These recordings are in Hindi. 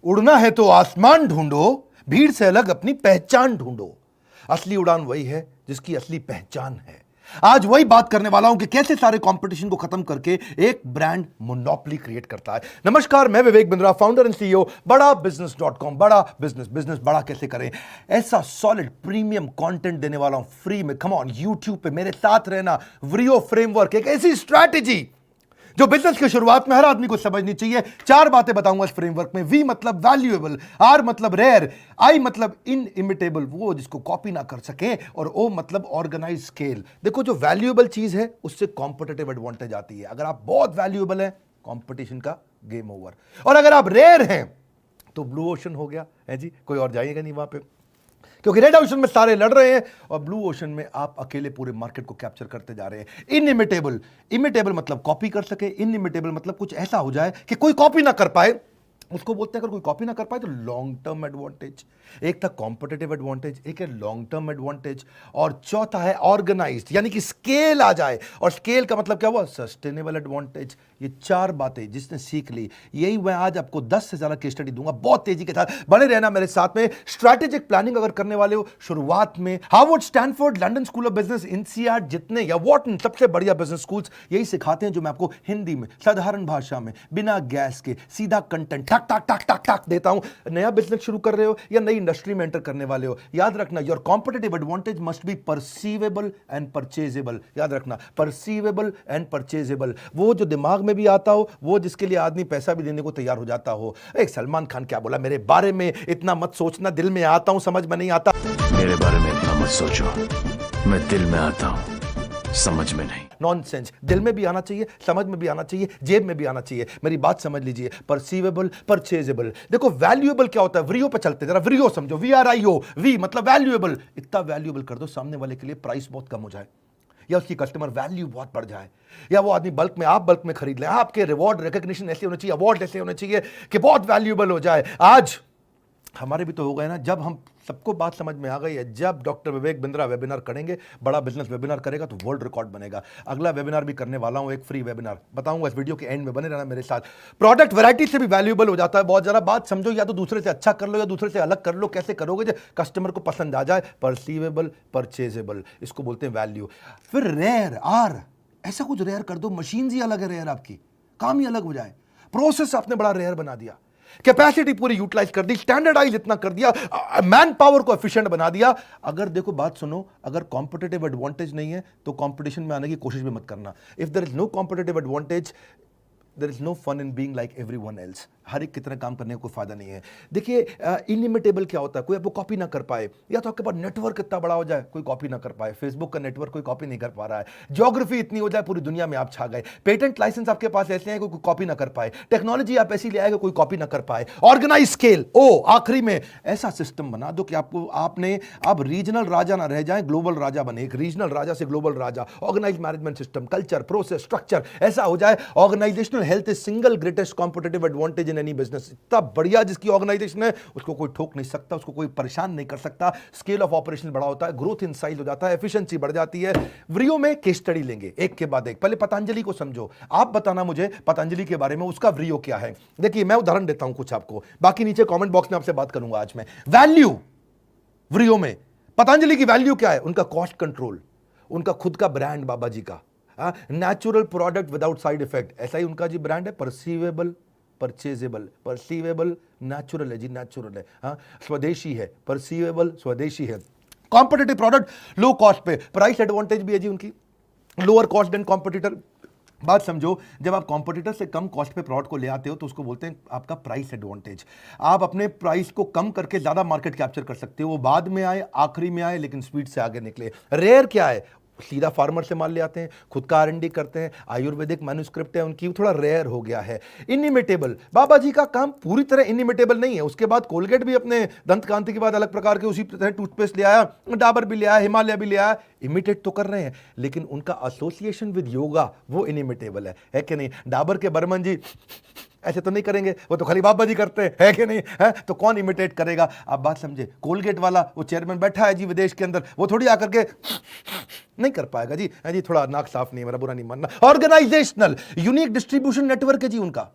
उड़ना है तो आसमान ढूंढो, भीड़ से अलग अपनी पहचान ढूंढो। असली उड़ान वही है जिसकी असली पहचान है। आज वही बात करने वाला हूं कि कैसे सारे कंपटीशन को खत्म करके एक ब्रांड मोनोपोली क्रिएट करता है। नमस्कार, मैं Vivek Bindra, founder and CEO बड़ा बिजनेस.com। बड़ा बिजनेस बड़ा कैसे करें, ऐसा सॉलिड प्रीमियम कंटेंट देने वाला हूं फ्री में। कम ऑन, यूट्यूब पे मेरे साथ रहना। व्रियो फ्रेमवर्क, एक ऐसी स्ट्रैटेजी जो बिजनेस की शुरुआत में हर आदमी को समझनी चाहिए। 4 बातें बताऊंगा इस फ्रेमवर्क में। वी मतलब वैल्यूएबल, आर मतलब रेयर, आई मतलब इनइमिटेबल, वो जिसको कॉपी ना कर सके, और ओ मतलब ऑर्गेनाइज स्केल। देखो, जो वैल्यूएबल चीज है उससे कॉम्पिटिटिव एडवांटेज आती है। अगर आप बहुत वैल्यूएबल हैं, कॉम्पिटिशन का गेम ओवर। और अगर आप रेयर हैं तो ब्लू ओशन हो गया है जी, कोई और जाइएगा नहीं वहां पे, क्योंकि रेड ओशन में सारे लड़ रहे हैं और ब्लू ओशन में आप अकेले पूरे मार्केट को कैप्चर करते जा रहे हैं। इनइमिटेबल, इमिटेबल मतलब कॉपी कर सके, इनइमिटेबल मतलब कुछ ऐसा हो जाए कि कोई कॉपी ना कर पाए, उसको बोलते हैं। अगर कोई कॉपी ना कर पाए तो लॉन्ग टर्म एडवांटेज। एक था कॉम्पिटिटिव एडवांटेज, एक है लॉन्ग टर्म एडवांटेज, और चौथा है ऑर्गेनाइज्ड, यानी कि स्केल आ जाए। और स्केल का मतलब क्या हुआ? Sustainable advantage. ये 4 बातें जिसने सीख ली, यही मैं आज आपको 10 से ज्यादा केस स्टडी दूंगा। बहुत तेजी के साथ बने रहना मेरे साथ में। स्ट्रैटेजिक प्लानिंग अगर करने वाले हो, शुरुआत में Harvard, Stanford, London school of business, INSEAD जितने या वॉटन सबसे बढ़िया बिजनेस स्कूल्स यही सिखाते हैं, जो मैं आपको हिंदी में साधारण भाषा में बिना गैस के सीधा कंटेंट टक टक टक टक टक देता हूं। नया बिजनेस शुरू कर रहे हो या नई इंडस्ट्री में एंटर करने वाले हो, याद रखना, your competitive advantage must be perceivable and purchasable. याद रखना, परसीवेबल एंड परचेजेबल, वो जो दिमाग में भी आता हो, वो जिसके लिए आदमी पैसा भी देने को तैयार हो जाता हो। एक सलमान खान क्या बोला मेरे बारे में? इतना मत सोचना, दिल में आता हूं, समझ में नहीं आता। मेरे बारे में इतना मत सोचो, मैं दिल में आता हूं, समझ में नहीं। नॉनसेंस। दिल में भी आना चाहिए, समझ में भी आना चाहिए, जेब में भी आना चाहिए। मेरी बात समझ लीजिए। परसीवेबल, परचेजेबल। देखो, वैल्यूएबल क्या होता है? व्रियो पे चलते, जरा व्रियो समझो। VRIO, वी मतलब वैल्यूएबल। इतना वैल्यूएबल कर दो सामने वाले के लिए प्राइस बहुत कम हो जाए, या उसकी कस्टमर वैल्यू बहुत बढ़ जाए, या वो आदमी बल्क में, आप बल्क में खरीद लें। आपके रिवॉर्ड रिकॉग्निशन ऐसे होने चाहिए, अवार्ड ऐसे होने चाहिए कि बहुत वैल्यूएबल हो जाए। आज हमारे भी तो हो गए ना, जब हम सबको बात समझ में आ गई है, जब डॉक्टर विवेक बिंद्रा वेबिनार करेंगे, बड़ा बिजनेस वेबिनार करेगा तो वर्ल्ड रिकॉर्ड बनेगा। अगला वेबिनार भी करने वाला हूं, एक फ्री वेबिनार बताऊंगा, इस वीडियो के एंड में बने रहना मेरे साथ। प्रोडक्ट वैरायटी से भी वैल्यूएबल हो जाता है बहुत ज़्यादा। बात समझो, या तो दूसरे से अच्छा कर लो या दूसरे से अलग कर लो। कैसे करोगे जो कस्टमर को पसंद आ जाए? परसीवेबल, परचेजेबल, इसको बोलते हैं वैल्यू। फिर रेयर, आर, ऐसा कुछ रेयर कर दो, मशीन ही अलग है रेयर, आपकी काम ही अलग हो जाए। प्रोसेस आपने बड़ा रेयर बना दिया, कैपेसिटी पूरी यूटिलाइज कर दी, स्टैंडर्डाइज इतना कर दिया, मैन पावर को एफिशिएंट बना दिया। अगर देखो, बात सुनो, अगर कॉम्पिटिटिव एडवांटेज नहीं है तो कंपटीशन में आने की कोशिश भी मत करना। If there is no competitive advantage, there is no fun in being like everyone else. हर एक की तरह काम करने का कोई फायदा नहीं है। देखिए, इनइमिटेबल क्या होता है? कोई आपको कॉपी ना कर पाए, या तो आपके पास नेटवर्क इतना बड़ा हो जाए कोई कॉपी ना कर पाए। फेसबुक का नेटवर्क कोई कॉपी नहीं कर पा रहा है। ज्योग्राफी इतनी हो जाए पूरी दुनिया में आप छा गए। पेटेंट लाइसेंस आपके पास ऐसे हैं कोई कॉपी ना कर पाए। टेक्नोलॉजी आप ऐसी ले आए कोई कॉपी ना कर पाए। ऑर्गेनाइज स्केल, ओ आखिरी में ऐसा सिस्टम बना दो कि आप रीजनल राजा ना रह जाए, ग्लोबल राजा बने। एक रीजनल राजा से ग्लोबल राजा। Organise management system, culture, process, structure ऐसा हो जाए। Organisational health is single greatest competitive advantage in any business. इतना बढ़िया जिसकी ऑर्गेनाइजेशन है, उसको कोई ठोक नहीं सकता, उसको कोई परेशान नहीं कर सकता। स्केल ऑफ ऑपरेशन बड़ा होता है, ग्रोथ इन साइज हो जाता है, एफिशिएंसी बढ़ जाती है। व्रियो में केस स्टडी लेंगे एक के बाद एक। पहले पतंजलि को समझो, आप बताना मुझे पतंजलि के बारे में, उसका व्रियो क्या है। देखिए, मैं उदाहरण देता हूं कुछ आपको, बाकी नीचे कमेंट बॉक्स में आपसे बात करूंगा आज मैं। वैल्यू व्रियो में पतंजलि की वैल्यू क्या है? उनका कॉस्ट कंट्रोल, उनका खुद का ब्रांड बाबा जी का, natural product without side effect, ऐसा ही उनका जी ब्रांड है। परसीवेबल, परचेजेबल, परसीवेबल नेचुरल है जी, नेचुरल है। हाँ, स्वदेशी है, परसीवेबल स्वदेशी है। कॉम्पिटिटिव प्रोडक्ट, लो कॉस्ट पे, प्राइस एडवांटेज भी है जी उनकी, लोअर कॉस्ट देन कॉम्पिटिटर। बात समझो, जब आप कॉम्पिटिटर से कम कॉस्ट पे प्रोडक्ट को ले आते हो तो उसको बोलते हैं आपका प्राइस एडवांटेज। आप अपने प्राइस को कम करके ज्यादा मार्केट कैप्चर कर सकते हो। वो बाद में आए, आखिरी में आए, लेकिन स्पीड से आगे निकले। रेयर क्या है? सीधा फार्मर से माल ले आते हैं, खुद का R&D करते हैं, आयुर्वेदिक मैन्युस्क्रिप्ट है उनकी, थोड़ा रेयर हो गया है। इनइमिटेबल, बाबा जी का काम पूरी तरह इनइमिटेबल नहीं है। उसके बाद कोलगेट भी अपने दंत कांति के बाद अलग प्रकार के उसी तरह टूथपेस्ट ले आया, डाबर भी ले आया, हिमालय भी ले आया। इमिटेट तो कर रहे हैं, लेकिन उनका एसोसिएशन विद योगा वो इनइमिटेबल है कि नहीं? डाबर के बर्मन जी ऐसे तो नहीं करेंगे, वो तो खाली बाबा जी करते हैं, है कि नहीं? है तो कौन इमिटेट करेगा? आप बात समझे। कोलगेट वाला वो चेयरमैन बैठा है जी विदेश के अंदर, वो थोड़ी आकर के नहीं कर पाएगा जी। है जी, थोड़ा नाक साफ नहीं है, मेरा बुरा नहीं मानना। ऑर्गेनाइजेशनल यूनिक डिस्ट्रीब्यूशन नेटवर्क है जी उनका।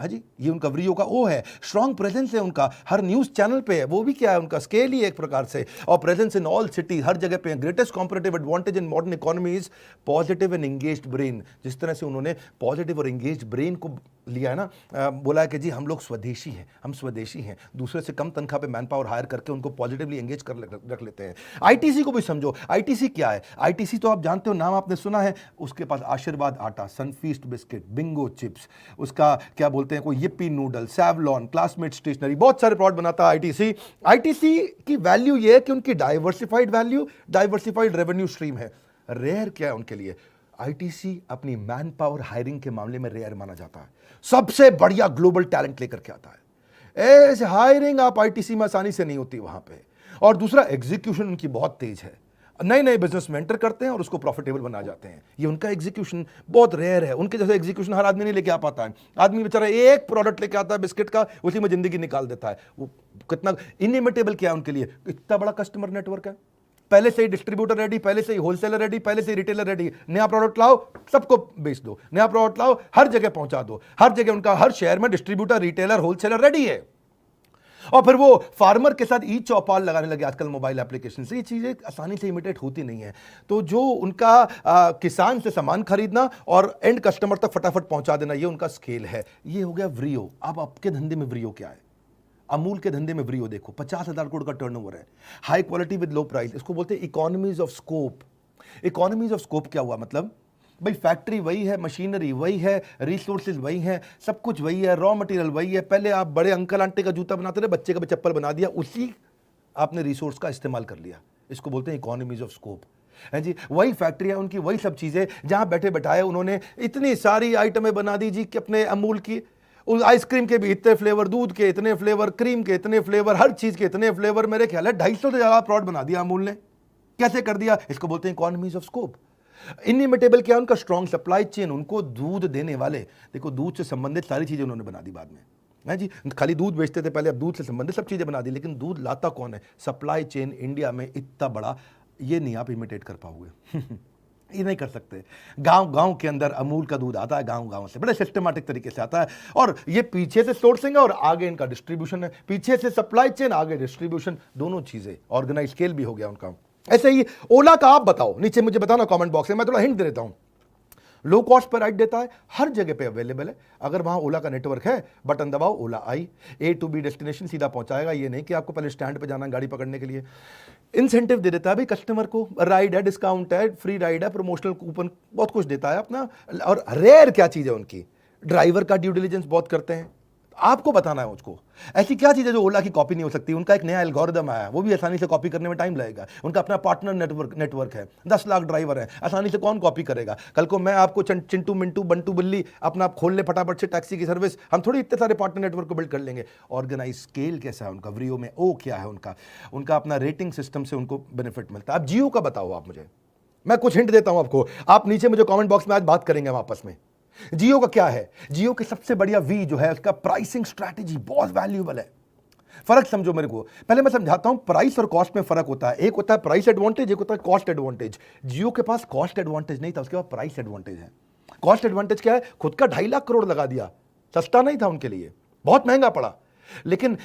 हाँ जी, ये उनका व्रियो का ओ है, स्ट्रॉन्ग प्रेजेंस है उनका, हर न्यूज़ चैनल पे है, वो भी क्या है उनका स्केल ही है एक प्रकार से, और प्रेजेंस इन ऑल सिटी, हर जगह पे। Greatest competitive advantage in modern economy is positive and engaged brain. जिस तरह से उन्होंने पॉजिटिव और एंगेज्ड ब्रेन को लिया है ना, बोला है कि जी हम लोग स्वदेशी हैं, हम स्वदेशी हैं, दूसरे से कम तनख्वाह पे मैन पावर हायर करके उनको पॉजिटिवली एंगेज कर रख लेते हैं। आईटीसी को भी समझो, आईटीसी क्या है? आईटीसी तो आप जानते हो, नाम आपने सुना है, उसके पास आशीर्वाद आटा, सनफीस्ट बिस्किट, बिंगो चिप्स, उसका क्या बोलते हैं, कोई yippee noodle, Savlon, Classmate stationery, बहुत सारे प्रोडक्ट बनाता है आईटीसी। आईटीसी की वैल्यू ये है कि उनकी diversified value, diversified revenue stream है। रेयर क्या है उनके लिए? आईटीसी अपनी मैन पावर हायरिंग के मामले में रेयर माना जाता है, सबसे बढ़िया ग्लोबल टैलेंट लेकर के आता है। ऐसे हायरिंग आप आईटीसी में आसानी से नहीं होती वहां पे। और दूसरा, एग्जीक्यूशन उनकी बहुत तेज है, नए नए बिजनेस में एंटर करते हैं और उसको प्रॉफिटेबल बना जाते हैं। ये उनका एग्जीक्यूशन बहुत रेयर है, उनके जैसे एग्जीक्यूशन हर आदमी नहीं लेके आ पाता है। आदमी बेचारा एक प्रोडक्ट लेके आता है बिस्किट का, उसी में जिंदगी निकाल देता है। वो कितना इनइमिटेबल क्या है उनके लिए, इतना बड़ा कस्टमर नेटवर्क है, पहले से ही डिस्ट्रीब्यूटर रेडी, पहले से ही होलसेलर रेडी, पहले से ही रिटेलर रेडी। नया प्रोडक्ट लाओ, सबको बेच दो, नया प्रोडक्ट लाओ, हर जगह पहुंचा दो, हर जगह उनका, हर शहर में डिस्ट्रीब्यूटर, रिटेलर, होलसेलर रेडी है। और फिर वो फार्मर के साथ ई चौपाल लगाने लगे आजकल मोबाइल एप्लीकेशन से। ये चीजें आसानी से इमिटेट होती नहीं है। तो जो उनका किसान से सामान खरीदना और एंड कस्टमर तक फटाफट पहुंचा देना, ये उनका स्केल है। ये हो गया व्रियो। अब आपके धंधे में व्रियो क्या है? अमूल के धंधे में व्रियो देखो, 50,000 करोड़ का टर्नओवर है, high quality with low price. इसको बोलते हैं economies of scope. Economies of scope क्या हुआ? मतलब भाई फैक्ट्री वही है, मशीनरी वही है, रिसोर्सेज वही है, सब कुछ वही है, रॉ मटेरियल वही है। पहले आप बड़े अंकल आंटी का जूता बनाते थे, बच्चे का भी चप्पल बना दिया, उसी आपने रिसोर्स का इस्तेमाल कर लिया। इसको बोलते हैं इकोनॉमीज ऑफ स्कोप, है जी। वही फैक्ट्री है उनकी, वही सब चीज़ें, जहाँ बैठे बैठाए उन्होंने इतनी सारी आइटमें बना दी जी कि अपने अमूल की, उस आइसक्रीम के भी इतने फ्लेवर, दूध के इतने फ्लेवर, क्रीम के इतने फ्लेवर, हर चीज़ के इतने फ्लेवर। मेरे ख्याल है 250 से ज़्यादा प्रोडक्ट बना दिया अमूल ने। कैसे कर दिया? इसको बोलते हैं इकोनॉमीज ऑफ स्कोप। इनइमिटेबल क्या? उनका स्ट्रॉन्ग सप्लाई चेन, उनको दूध देने वाले, देखो दूध से संबंधित सारी चीजें उन्होंने बना दी बाद में, है जी। खाली दूध बेचते थे पहले, अब दूध से संबंधित सब चीजें बना दी। लेकिन दूध लाता कौन है? सप्लाई चेन इंडिया में इतना बड़ा, ये नहीं आप इमिटेट कर पाओगे। ये नहीं कर सकते। गांव गांव के अंदर अमूल का दूध आता है, गांव गांव से बड़े सिस्टमैटिक तरीके से आता है। और ये पीछे से सोर्सिंग है और आगे इनका डिस्ट्रीब्यूशन है, पीछे से सप्लाई चेन, आगे डिस्ट्रीब्यूशन, दोनों चीजें। ऑर्गेनाइज स्केल भी हो गया उनका। ऐसे ही ओला का आप बताओ, नीचे मुझे बताना कमेंट बॉक्स में, मैं थोड़ा हिंट दे देता हूं। लो कॉस्ट पर राइड देता है, हर जगह पे अवेलेबल है। अगर वहां ओला का नेटवर्क है, बटन दबाओ, ओला आई, ए टू बी डेस्टिनेशन सीधा पहुंचाएगा। ये नहीं कि आपको पहले स्टैंड पे जाना गाड़ी पकड़ने के लिए। इंसेंटिव दे देता है भाई कस्टमर को, राइड है, डिस्काउंट है, फ्री राइड है, प्रमोशनल कूपन, बहुत कुछ देता है अपना। और रेयर क्या चीज है उनकी? ड्राइवर का ड्यू डिलिजेंस बहुत करते हैं, आपको बताना है उसको। ऐसी क्या चीज़ है जो ओला की कॉपी नहीं हो सकती? उनका एक नया एल्गोरिदम आया है, वो भी आसानी से कॉपी करने में टाइम लगेगा। उनका अपना पार्टनर नेटवर्क है, 10 लाख ड्राइवर है, आसानी से कौन कॉपी करेगा? कल को मैं आपको चिंटू मिंटू बंटू बिल्ली अपना आप खोल ले फटाफट से टैक्सी की सर्विस, हम थोड़ी इतने सारे पार्टनर नेटवर्क को बिल्ड कर लेंगे। ऑर्गेनाइज स्केल कैसा है उनका? व्रियो में ओ क्या है उनका? उनका अपना रेटिंग सिस्टम से उनको बेनिफिट मिलता है। अब जियो का बताओ आप मुझे, मैं कुछ हिंट देता हूं आपको, आप नीचे मुझे कमेंट बॉक्स में आज बात करेंगे हम आपस में। जियो का क्या है? जियो की सबसे बढ़िया वी जो है, उसका प्राइसिंग स्ट्रैटेजी बहुत वैल्यूएबल है। फर्क समझो मेरे को, पहले मैं समझाता हूं। प्राइस और कॉस्ट में फर्क होता है। एक होता है प्राइस एडवांटेज, एक होता है कॉस्ट एडवांटेज। जियो के पास कॉस्ट एडवांटेज नहीं था, उसके पास प्राइस एडवांटेज है। कॉस्ट एडवांटेज क्या है? खुद का 2.5 लाख करोड़ लगा दिया, सस्ता नहीं था उनके लिए, बहुत महंगा पड़ा। लेकिन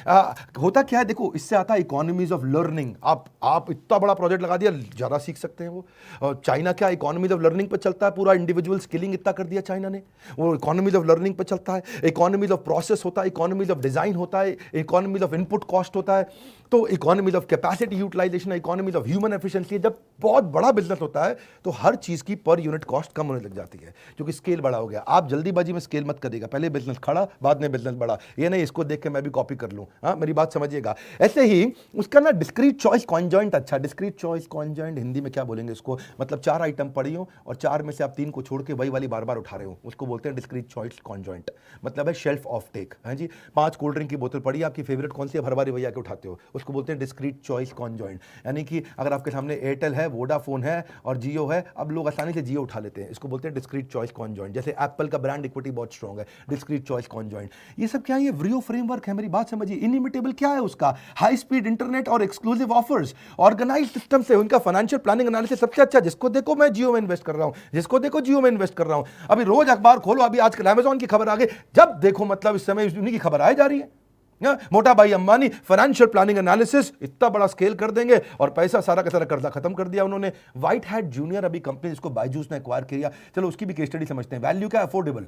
होता क्या है, देखो इससे आता है इकोनॉमीज ऑफ लर्निंग। आप इतना बड़ा प्रोजेक्ट लगा दिया, ज़्यादा सीख सकते हैं वो। चाइना क्या इकोनॉमीज ऑफ लर्निंग पे चलता है, पूरा इंडिविजुअल स्किलिंग इतना कर दिया चाइना ने, वो इकोनॉमीज ऑफ लर्निंग पे चलता है। इकोनॉमीज ऑफ प्रोसेस होता है, इकोनॉमीज ऑफ डिजाइन होता है, इकोनॉमीज ऑफ इनपुट कॉस्ट होता है, तो economies of capacity utilisation, economies of human efficiency. जब बहुत बड़ा बिजनेस होता है तो हर चीज़ की पर यूनिट कॉस्ट कम होने लग जाती है, क्योंकि स्केल बड़ा हो गया। आप जल्दीबाजी में स्केल मत करिएगा, पहले बिजनेस खड़ा बाद में बिजनेस बड़ा, ये नहीं इसको देख के मैं भी कॉपी कर लूँ। हाँ, मेरी बात समझिएगा। ऐसे ही उसका ना डिस्क्रीट चॉइस कॉन्जॉइंट, अच्छा डिस्क्रीट चॉइस कॉन्जॉइंट हिंदी में क्या बोलेंगे इसको? मतलब 4 आइटम पड़ी हो और 4 में से आप 3 को छोड़ के वही वाली बार बार उठा रहे हो, उसको बोलते हैं डिस्क्रीट चॉइस कॉन्जॉइंट। मतलब है शेल्फ ऑफ टेक, है जी। 5 कोल्ड ड्रिंक की बोतल पड़ी, आपकी फेवरेट कौन सी है, हर बार वही आके उठाते हो, उसको बोलते हैं डिस्क्रीट चॉइस कॉन्जॉइंट। यानी कि अगर आपके सामने एयरटेल है, वोडाफोन है और जियो है, अब लोग आसानी से जियो उठा लेते हैं, इसको बोलते हैं डिस्क्रीट चॉइस कॉन्जॉइंट। जैसे एप्पल का ब्रांड इक्विटी बहुत स्ट्रॉन्ग है, डिस्क्रीट चॉइस कॉन्जॉइंट। ये सब क्या है? ये व्रियो फ्रेमवर्क है मेरी मेरी बात समझिए, इनिमिटेबल क्या है उसका? हाई स्पीड इंटरनेट और एक्सक्लूसिव ऑफर्स, ऑर्गेनाइज सिस्टम से उनका फाइनेंशियल प्लानिंग एनालिसिस सबसे अच्छा। जिसको देखो मैं जियो में इन्वेस्ट कर रहा हूं, जिसको देखो जियो में इन्वेस्ट कर रहा हूं। अभी रोज अखबार खोलो, अभी आजकल अमेजॉन की खबर आ गई, जब देखो मतलब इस समय उन्हीं की खबर आई जा रही है। मोटा भाई अंबानी फाइनेंशियल प्लानिंग एनालिसिस इतना बड़ा स्केल कर देंगे और पैसा सारा का सारा कर्जा खत्म कर दिया उन्होंने। व्हाइट हैट जूनियर अभी कंपनी जिसको बायजूस ने एक्वायर किया, चलो उसकी भी केस स्टडी समझते हैं। वैल्यू क्या है? अफोर्डेबल।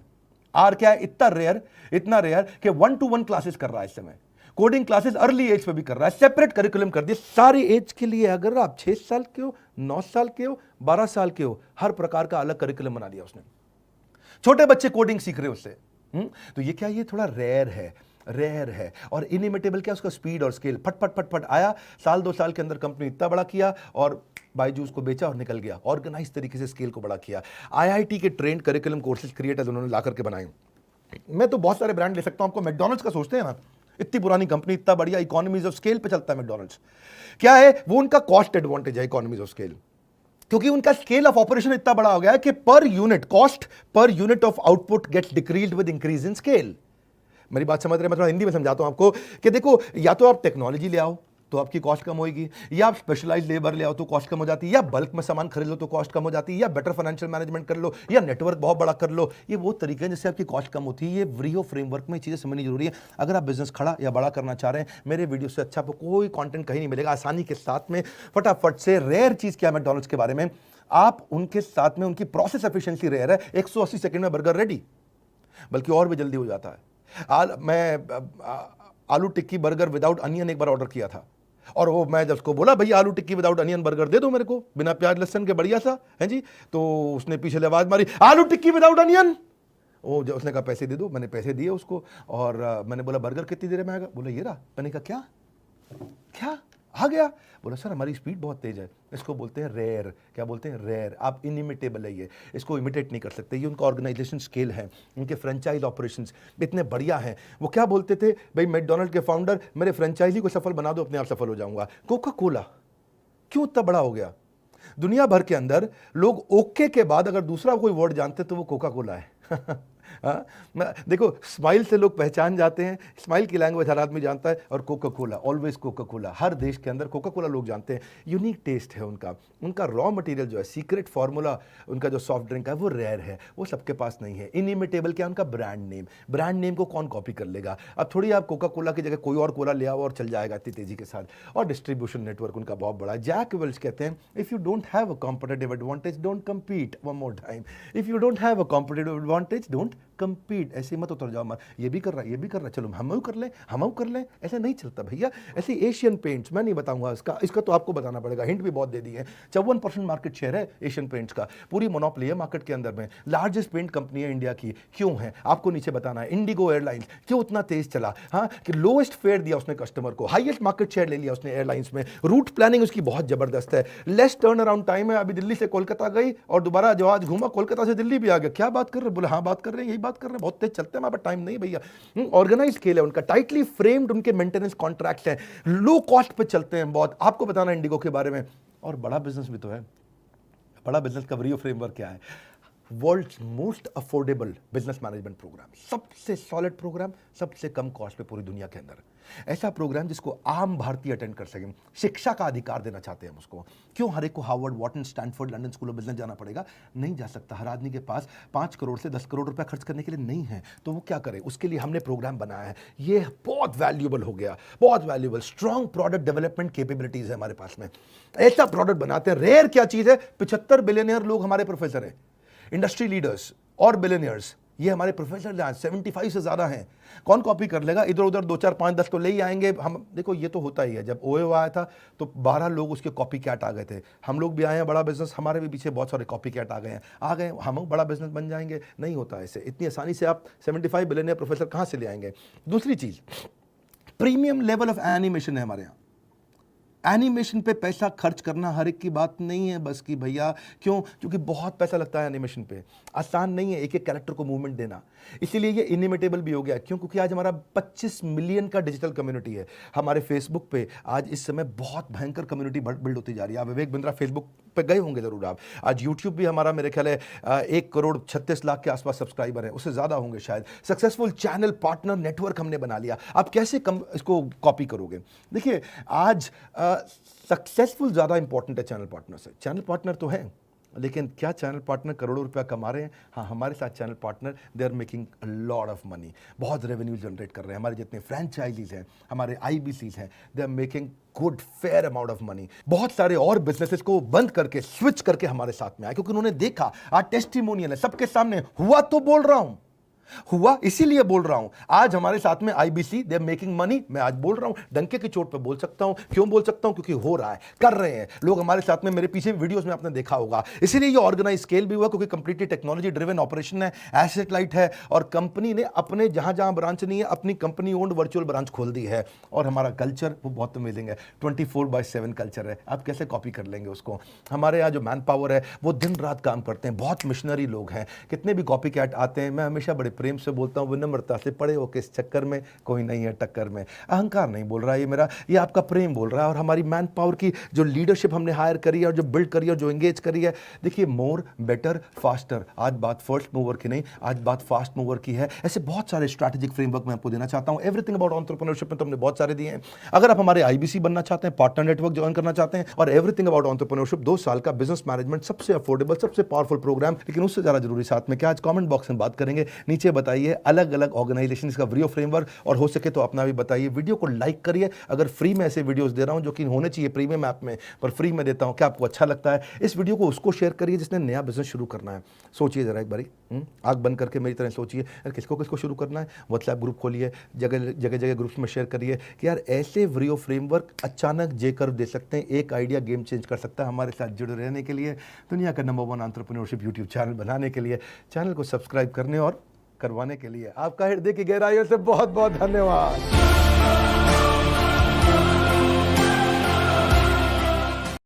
आर क्या है? इतना रेयर कि 1-to-1 क्लासेस कर रहा है इस समय, कोडिंग क्लासेस अर्ली एज पे भी कर रहा है, सेपरेट करिकुलम कर दिया सारी एज के लिए। अगर आप 6 साल के हो, 9 साल के हो, 12 साल के हो, हर प्रकार का अलग करिकुलम बना दिया उसने। छोटे बच्चे कोडिंग सीख रहे उससे। तो ये क्या, ये थोड़ा रेयर है। और इनिमिटेबल क्या, उसका स्पीड और स्केल, फट आया, साल 2 साल के अंदर कंपनी इतना बड़ा किया और बायजूस को बेचा और निकल गया। ऑर्गेनाइज तरीके से स्केल को बड़ा किया। आईआईटी के ट्रेंड करिकुलम कोर्सेज क्रिएटर्स उन्होंने ला करके बनाए। मैं तो बहुत सारे ब्रांड ले सकता हूं आपको। मैकडॉनल्ड्स का सोचते हैं ना, इतनी पुरानी कंपनी, इतना बढ़िया, इकोनॉमीज ऑफ स्केल पे चलता है मैकडॉनल्ड्स। क्या है वो? उनका कॉस्ट एडवांटेज है, इकोनॉमीज ऑफ स्केल, क्योंकि उनका स्केल ऑफ ऑपरेशन इतना बड़ा हो गया है कि per unit cost, per unit of output gets decreased with increase in scale. मेरी बात समझ रहे हैं? मैं थोड़ा हिंदी में समझाता हूं आपको कि देखो, या तो आप टेक्नोलॉजी ले आओ तो आपकी कॉस्ट कम होगी, या आप स्पेशलाइज लेबर ले आओ तो कॉस्ट कम हो जाती है, या बल्क में सामान खरीद लो तो कॉस्ट कम हो जाती है, या बेटर फाइनेंशियल मैनेजमेंट कर लो, या नेटवर्क बहुत बड़ा कर लो। ये वो तरीके हैं जिससे आपकी कॉस्ट कम होती है। ये व्रीहो फ्रेमवर्क में चीज़ें समझनी जरूरी है। अगर आप बिजनेस खड़ा या बड़ा करना चाह रहे हैं, मेरे वीडियो से अच्छा आपको कोई कंटेंट कहीं नहीं मिलेगा। आसानी के साथ में फटाफट से, रेयर चीज़ क्या है मैकडॉनल्ड्स के बारे में, आप उनके साथ में उनकी प्रोसेस एफिशिएंसी रेयर है। 180 सेकंड में बर्गर रेडी, बल्कि और भी जल्दी हो जाता है। मैं आलू टिक्की बर्गर विदाउट अनियन एक बार ऑर्डर किया था, और वो मैं जब उसको बोला भैया आलू टिक्की विदाउट अनियन बर्गर दे दो मेरे को, बिना प्याज लहसुन के, बढ़िया सा है जी, तो उसने पीछे से आवाज मारी, आलू टिक्की विदाउट अनियन। वो जब उसने कहा पैसे दे दो, मैंने पैसे दिए उसको, और मैंने बोला बर्गर कितनी देर में आएगा? बोला ये रहा। मैंने कहा क्या आ गया? बोला सर हमारी स्पीड बहुत तेज है। इसको बोलते हैं रेयर। क्या बोलते हैं? रेयर। आप इनिमिटेबल है, ये इसको इमिटेट नहीं कर सकते। ये उनका ऑर्गेनाइजेशन स्केल है, उनके फ्रेंचाइज ऑपरेशंस इतने बढ़िया हैं। वो क्या बोलते थे भाई, मैकडॉनल्ड के फाउंडर, मेरे फ्रेंचाइजी को सफल बना दो, अपने आप सफल हो जाऊंगा। कोका कोला क्यों इतना बड़ा हो गया? दुनिया भर के अंदर लोग ओके के बाद अगर दूसरा कोई वर्ड जानते तो वो कोका कोला है। देखो, स्माइल से लोग पहचान जाते हैं, स्माइल की लैंग्वेज हर आदमी जानता है, और Coca Cola, always Coca Cola, हर देश के अंदर कोका कोला लोग जानते हैं। यूनिक टेस्ट है उनका रॉ मटेरियल जो है, सीक्रेट फार्मूला उनका जो सॉफ्ट ड्रिंक है वो रेयर है, वो सबके पास नहीं है। इनिमिटेबल क्या? उनका ब्रांड नेम को कौन कॉपी कर लेगा? अब थोड़ी आप कोका कोला की जगह कोई और कोला ले आओ और चल जाएगा इतनी तेजी के साथ। और डिस्ट्रीब्यूशन नेटवर्क उनका बहुत बड़ा है। जैक वेल्च कहते हैं, if you don't have a competitive advantage don't compete. One more time, if you don't have a competitive advantage don't compete. ऐसे मत उतर जाओ, मत ये भी कर रहा है, ये भी कर रहा है, चलो हम कर लें, ऐसा नहीं चलता भैया। ऐसे एशियन पेंट्स, मैं नहीं बताऊंगा इसका तो आपको बताना पड़ेगा, हिंट भी बहुत दे दी है। 54% मार्केट शेयर है एशियन पेंट्स का, पूरी मोनोपोली है मार्केट के अंदर में। लार्जेस्ट पेंट कंपनी है इंडिया की। क्यों है आपको नीचे बताना है। इंडिगो एयरलाइंस क्यों इतना तेज चला? हाँ, कि लोएस्ट फेयर दिया उसने कस्टमर को, हाईएस्ट मार्केट शेयर ले लिया उसने एयरलाइंस में। रूट प्लानिंग उसकी बहुत जबरदस्त है, लेस टर्न अराउंड टाइम है। अभी दिल्ली से कोलकाता गई और दोबारा जहाज घूमा, कोलकाता से दिल्ली भी आ गया। क्या बात कर रहे? बोले हाँ बात कर रहे हैं, यही बात कर रहे हैं, बहुत तेज चलते हैं, हमारे टाइम नहीं भैया। ऑर्गेनाइज स्केल है उनका, टाइटली फ्रेम्ड उनके मेंटेनेंस कॉन्ट्रैक्ट्स हैं, लो कॉस्ट पे चलते हैं बहुत। आपको बताना इंडिगो के बारे में। और बड़ा बिजनेस भी तो है। बड़ा बिजनेस का व्रीहो फ्रेमवर्क क्या है? World's most affordable business management programme, सबसे सॉलिड प्रोग्राम, सबसे कम कॉस्ट पे पूरी दुनिया के अंदर। ऐसा प्रोग्राम जिसको आम भारतीय अटेंड कर सकें। शिक्षा का अधिकार देना चाहते हैं हम उसको। क्यों हर एक को Harvard, Wharton, Stanford, London school of business जाना पड़ेगा? नहीं जा सकता। हर आदमी के पास 5 करोड़ से 10 करोड़ रुपया खर्च करने के लिए नहीं है, तो वो क्या करे? उसके लिए हमने प्रोग्राम बनाया है। ये बहुत वैल्यूएबल हो गया, बहुत valuable. Strong product development capabilities है हमारे पास में। ऐसा प्रोडक्ट बनाते हैं। रेयर क्या चीज है? 75 बिलियनियर लोग हमारे प्रोफेसर हैं, इंडस्ट्री लीडर्स और बिलियनियर्स, ये हमारे प्रोफेसर आज 75 से ज्यादा हैं। कौन कॉपी कर लेगा? इधर उधर 2 4 5 10 तो ले ही आएंगे हम। देखो ये तो होता ही है। जब ओयो आया था तो 12 लोग उसके कॉपी कैट आ गए थे। हम लोग भी आए हैं, बड़ा बिजनेस, हमारे भी पीछे बहुत सारे कॉपी कैट आ गए, हम बड़ा बिजनेस बन जाएंगे। नहीं होता ऐसे, इतनी आसानी से आप 75 बिलियनियर प्रोफेसर कहां से ले आएंगे? दूसरी चीज, प्रीमियम लेवल ऑफ एनिमेशन है हमारे यहाँ। एनिमेशन पे पैसा खर्च करना हर एक की बात नहीं है बस की भैया। क्यों? क्योंकि बहुत पैसा लगता है एनिमेशन पे, आसान नहीं है एक एक कैरेक्टर को मूवमेंट देना। इसीलिए ये इनिमिटेबल भी हो गया। क्यों? क्योंकि आज हमारा 25 मिलियन का डिजिटल कम्युनिटी है। हमारे फेसबुक पे आज इस समय बहुत भयंकर कम्युनिटी बिल्ड होती जा रही है। आप विवेक बिंद्रा फेसबुक पे गए होंगे ज़रूर आप। आज यूट्यूब भी हमारा मेरे ख्याल है 1,36,00,000 के आसपास सब्सक्राइबर हैं, उससे ज़्यादा होंगे शायद। सक्सेसफुल चैनल पार्टनर नेटवर्क हमने बना लिया। आप कैसे इसको कॉपी करोगे? देखिए आज सक्सेसफुल ज़्यादा इंपॉर्टेंट है चैनल पार्टनर से। चैनल पार्टनर तो है, लेकिन क्या चैनल पार्टनर करोड़ों रुपया कमा रहे हैं? हाँ, हमारे साथ channel partner they are making a lot of money, बहुत रेवेन्यू जनरेट कर रहे हैं। हमारे जितने फ्रेंचाइजीज हैं, हमारे IBCs हैं, they are making good fair amount of money. बहुत सारे और बिजनेसेस को बंद करके स्विच करके हमारे साथ में आए, क्योंकि उन्होंने देखा आज टेस्टिमोनियल है सबके सामने, हुआ तो बोल रहा हूं, हुआ इसीलिए बोल रहा हूं। आज हमारे साथ में IBC they are making money, मैं आज बोल रहा हूं, डंके की चोट पे बोल सकता हूं। क्यों बोल सकता हूं? क्योंकि हो रहा है, कर रहे हैं लोग हमारे साथ में। मेरे पीछे वीडियोस में आपने देखा होगा, इसीलिए ये ऑर्गेनाइज स्केल भी हुआ, क्योंकि कंप्लीटली टेक्नोलॉजी ड्रिवन ऑपरेशन है, एसेट लाइट है, और कंपनी ने अपने जहां जहां ब्रांच नहीं है अपनी कंपनी ओन्ड वर्चुअल ब्रांच खोल दी है। और हमारा कल्चर वो बहुत अमेजिंग है, 24/7 कल्चर है। आप कैसे कॉपी कर लेंगे उसको? हमारे यहाँ जो मैन पावर है वो दिन रात काम करते हैं, बहुत मिशनरी लोग हैं। कितने भी कॉपी कैट आते हैं, मैं हमेशा बड़े प्रेम से बोलता हूँ, विनम्रता से, पड़े हो किस चक्कर में, कोई नहीं है टक्कर में। अहंकार नहीं बोल रहा है ये मेरा, ये आपका प्रेम बोल रहा है। और हमारी मैन पावर की जो लीडरशिप हमने हायर करी है और जो बिल्ड करी है और जो एंगेज करी है, देखिए मोर बेटर फास्टर। आज बात फर्स्ट मूवर की नहीं, आज बात फास्ट मूवर की है। ऐसे बहुत सारे स्ट्रैटेजिक फ्रेमवर्क मैं आपको देना चाहता हूँ। एवरीथिंग अबाउट एंटरप्रेन्योरशिप में तो हमने बहुत सारे दिए हैं। अगर आप हमारे IBC बनना चाहते हैं, पार्टनर नेटवर्क ज्वाइन करना चाहते हैं, और एवरीथिंग अबाउट एंटरप्रेन्योरशिप 2 साल का बिजनेस मैनेजमेंट, सबसे अफोर्डेबल, सबसे पावरफुल प्रोग्राम, लेकिन उससे ज़्यादा जरूरी साथ में क्या, आज कमेंट बॉक्स में बात करेंगे। नीचे बताइए अलग अलग ऑर्गेनाइजेशन का व्रियो फ्रेमवर्क, और हो सके तो अपना भी बताइए। वीडियो को लाइक करिए। अगर फ्री में ऐसे वीडियोस दे रहा हूं जो कि होने चाहिए प्रीमियम ऐप में, पर फ्री में देता हूं, क्या आपको अच्छा लगता है? इस वीडियो को उसको शेयर करिए जिसने नया बिजनेस शुरू करना है। सोचिए जरा एक बारी, आंख बंद करके मेरी तरह सोचिए, यार किसको किसको शुरू करना है। व्हाट्सएप ग्रुप खोलिए, जगह जगह ग्रुप्स में शेयर करिए कि यार ऐसे व्रियो फ्रेमवर्क अचानक जे कर्व दे सकते हैं, एक आइडिया गेम चेंज कर सकता है। हमारे साथ जुड़े रहने के लिए, दुनिया का नंबर 1 एंटरप्रेन्योरशिप यूट्यूब चैनल बनाने के लिए, चैनल को सब्सक्राइब करने और करवाने के लिए आपका हृदय की गहराइयों से बहुत बहुत धन्यवाद।